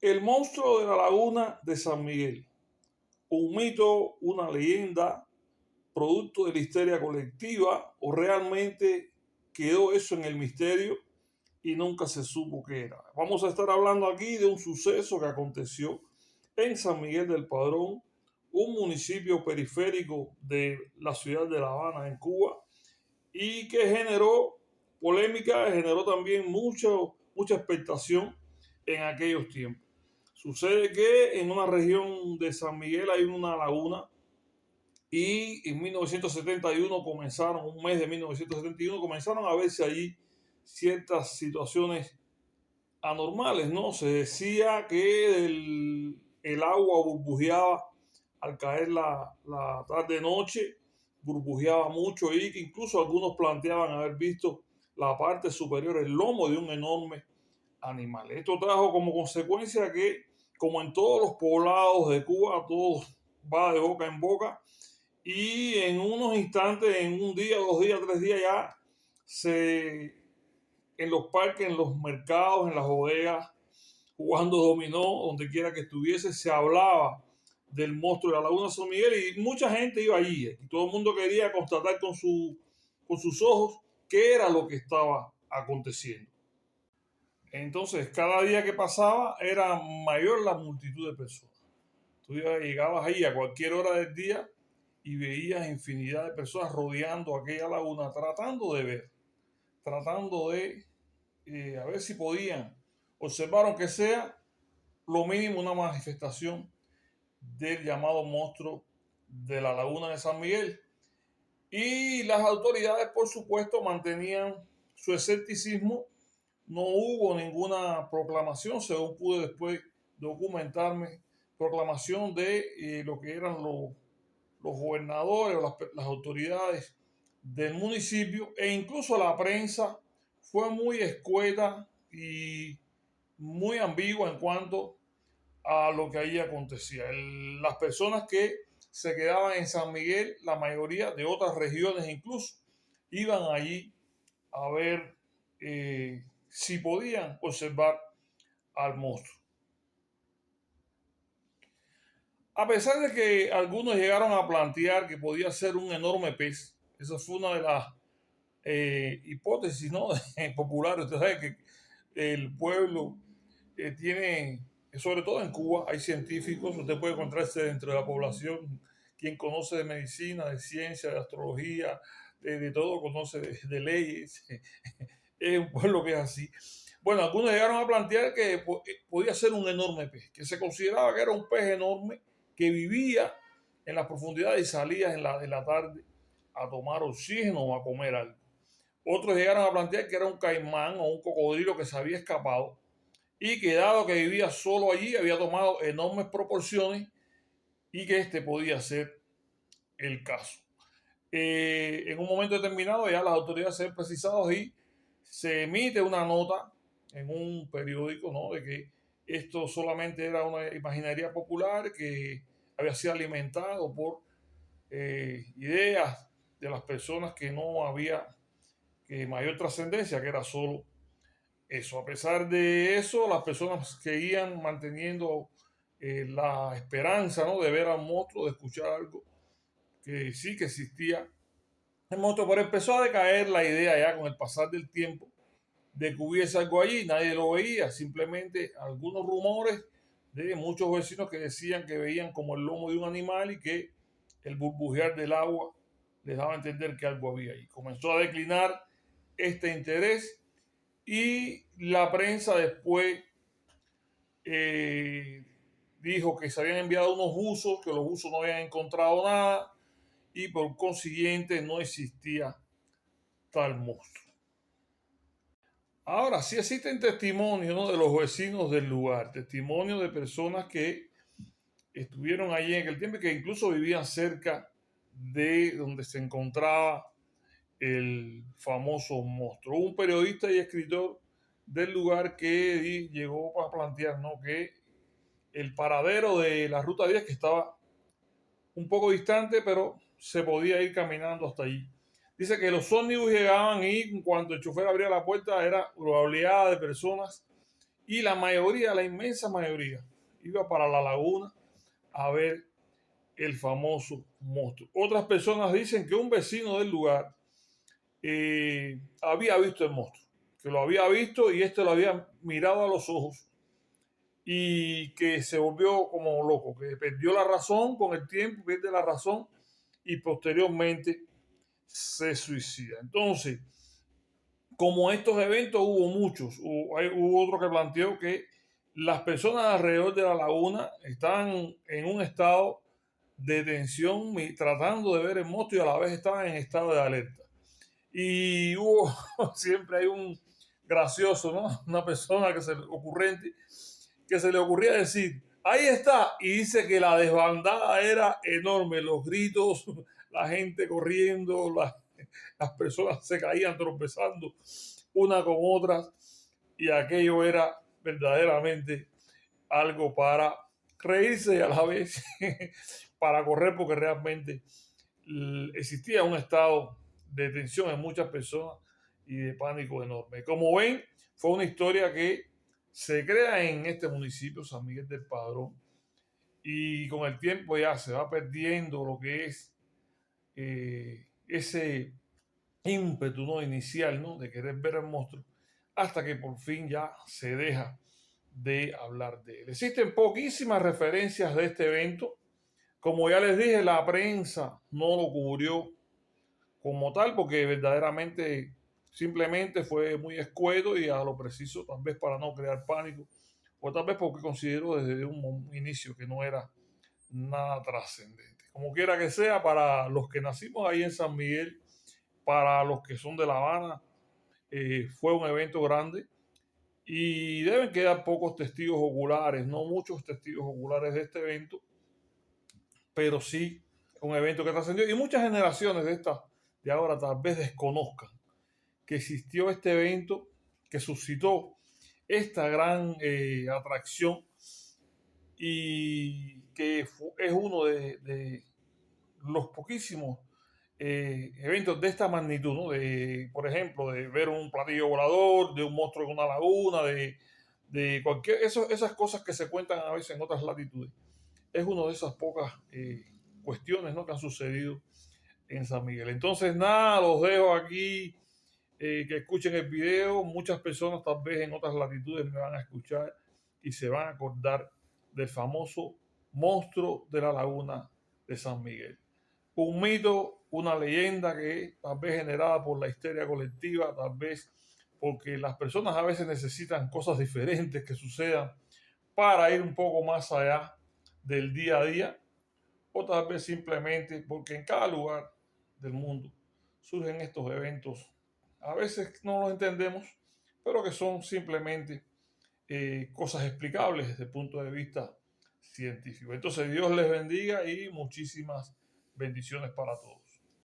El monstruo de la laguna de San Miguel, un mito, una leyenda, producto de la histeria colectiva, o realmente quedó eso en el misterio y nunca se supo qué era. Vamos a estar hablando aquí de un suceso que aconteció en San Miguel del Padrón, un municipio periférico de la ciudad de La Habana, en Cuba, y que generó polémica, generó también mucha expectación en aquellos tiempos. Sucede que en una región de San Miguel hay una laguna y en 1971 comenzaron, un mes de 1971, comenzaron a verse allí ciertas situaciones anormales, ¿no? Se decía que el agua burbujeaba al caer la tarde-noche, burbujeaba mucho y que incluso algunos planteaban haber visto la parte superior, el lomo de un enorme animal. Esto trajo como consecuencia que, como en todos los poblados de Cuba, todo va de boca en boca y en unos instantes, en un día, 2 días, 3 días ya se en los parques, en los mercados, en las bodegas, jugando dominó, donde quiera que estuviese, se hablaba del monstruo de la Laguna de San Miguel y mucha gente iba allí. Y todo el mundo quería constatar con sus ojos qué era lo que estaba aconteciendo. Entonces, cada día que pasaba era mayor la multitud de personas. Tú llegabas ahí a cualquier hora del día y veías infinidad de personas rodeando aquella laguna, tratando de ver, tratando de a ver si podían observar, aunque sea lo mínimo, una manifestación del llamado monstruo de la laguna de San Miguel. Y las autoridades, por supuesto, mantenían su escepticismo. No hubo ninguna proclamación, según pude después documentarme, proclamación de lo que eran los gobernadores o las autoridades del municipio, e incluso la prensa fue muy escueta y muy ambigua en cuanto a lo que ahí acontecía. Las personas que se quedaban en San Miguel, la mayoría de otras regiones incluso, iban allí a ver si podían observar al monstruo. A pesar de que algunos llegaron a plantear que podía ser un enorme pez, esa fue una de las hipótesis, ¿no? populares. Usted sabe que el pueblo tiene, sobre todo en Cuba, hay científicos, usted puede encontrarse dentro de la población quien conoce de medicina, de ciencia, de astrología, de todo, conoce de leyes. Es un pueblo que es así. Bueno, algunos llegaron a plantear que podía ser un enorme pez, que se consideraba que era un pez enorme que vivía en las profundidades y salía en la tarde a tomar oxígeno o a comer algo. Otros llegaron a plantear que era un caimán o un cocodrilo que se había escapado y que dado que vivía solo allí había tomado enormes proporciones y que este podía ser el caso. En un momento determinado ya las autoridades se han precisado y se emite una nota en un periódico, ¿no? De que esto solamente era una imaginería popular que había sido alimentado por ideas de las personas que no había mayor trascendencia, que era solo eso. A pesar de eso, las personas seguían manteniendo la esperanza, ¿no? De ver al monstruo, de escuchar algo que sí que existía el monstruo, pero empezó a decaer la idea ya con el pasar del tiempo de que hubiese algo allí, nadie lo veía, simplemente algunos rumores de muchos vecinos que decían que veían como el lomo de un animal y que el burbujear del agua les daba a entender que algo había ahí. Comenzó a declinar este interés y la prensa después eh, dijo que se habían enviado unos buzos, que los buzos no habían encontrado nada y por consiguiente no existía tal monstruo. Ahora, sí existen testimonios, ¿no?, de los vecinos del lugar, testimonios de personas que estuvieron allí en aquel tiempo y que incluso vivían cerca de donde se encontraba el famoso monstruo. Un periodista y escritor del lugar que llegó a plantear, ¿no?, que el paradero de la ruta 10, que estaba un poco distante, pero se podía ir caminando hasta allí. Dice que los ómnibus llegaban y cuando el chofer abría la puerta era una oleada de personas y la mayoría, la inmensa mayoría, iba para la laguna a ver el famoso monstruo. Otras personas dicen que un vecino del lugar había visto el monstruo, que lo había visto y este lo había mirado a los ojos y que se volvió como loco, que perdió la razón con el tiempo, pierde la razón y posteriormente se suicida. Entonces, como estos eventos hubo muchos, hubo otro que planteó que las personas alrededor de la laguna estaban en un estado de tensión tratando de ver el monstruo y a la vez estaban en estado de alerta. Y hubo, siempre hay un gracioso, ¿no? Una persona ocurrente, que se le ocurría decir, ahí está, y dice que la desbandada era enorme, los gritos, la gente corriendo, las personas se caían tropezando una con otras, y aquello era verdaderamente algo para reírse y a la vez para correr, porque realmente existía un estado de tensión en muchas personas y de pánico enorme. Como ven, fue una historia que se crea en este municipio, San Miguel del Padrón, y con el tiempo ya se va perdiendo lo que es ese ímpetu, ¿no?, inicial, ¿no?, de querer ver el monstruo, hasta que por fin ya se deja de hablar de él. Existen poquísimas referencias de este evento. Como ya les dije, la prensa no lo cubrió como tal, porque verdaderamente simplemente fue muy escueto y a lo preciso, tal vez para no crear pánico, o tal vez porque considero desde un inicio que no era nada trascendente. Como quiera que sea, para los que nacimos ahí en San Miguel, para los que son de La Habana, fue un evento grande y deben quedar pocos testigos oculares, no muchos testigos oculares de este evento, pero sí un evento que trascendió y muchas generaciones de ahora tal vez desconozcan que existió este evento que suscitó esta gran atracción y que es uno de los poquísimos eventos de esta magnitud, ¿no? Por ejemplo, de ver un platillo volador, de un monstruo en una laguna, de cualquier, esas cosas que se cuentan a veces en otras latitudes. Es una de esas pocas cuestiones, ¿no?, que han sucedido en San Miguel. Entonces, nada, los dejo aquí, que escuchen el video. Muchas personas tal vez en otras latitudes me van a escuchar y se van a acordar del famoso monstruo de la laguna de San Miguel. Un mito, una leyenda que tal vez generada por la histeria colectiva, tal vez porque las personas a veces necesitan cosas diferentes que sucedan para ir un poco más allá del día a día, o tal vez simplemente porque en cada lugar del mundo surgen estos eventos. A veces no los entendemos, pero que son simplemente cosas explicables desde el punto de vista científico. Entonces, Dios les bendiga y muchísimas bendiciones para todos.